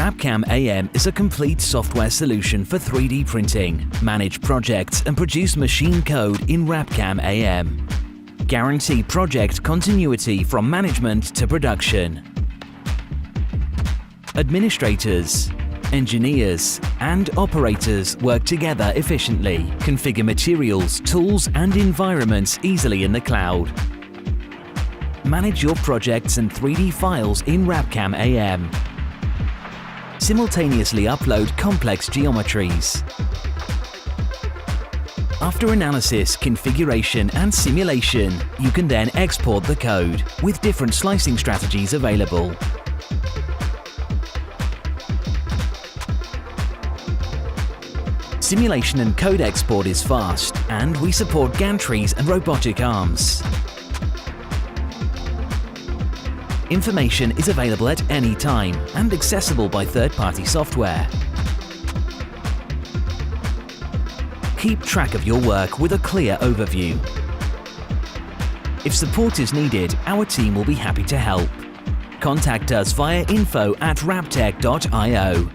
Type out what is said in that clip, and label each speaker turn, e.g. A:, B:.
A: RAPCAM AM is a complete software solution for 3D printing, manage projects and produce machine code in RAPCAM AM. Guarantee project continuity from management to production. Administrators, engineers and operators work together efficiently, configure materials, tools and environments easily in the cloud. Manage your projects and 3D files in RAPCAM AM. Simultaneously upload complex geometries. After analysis, configuration and simulation, you can then export the code with different slicing strategies available. Simulation and code export is fast, and we support gantries and robotic arms. Information is available at any time and accessible by third-party software. Keep track of your work with a clear overview. If support is needed, our team will be happy to help. Contact us via info@raptech.io.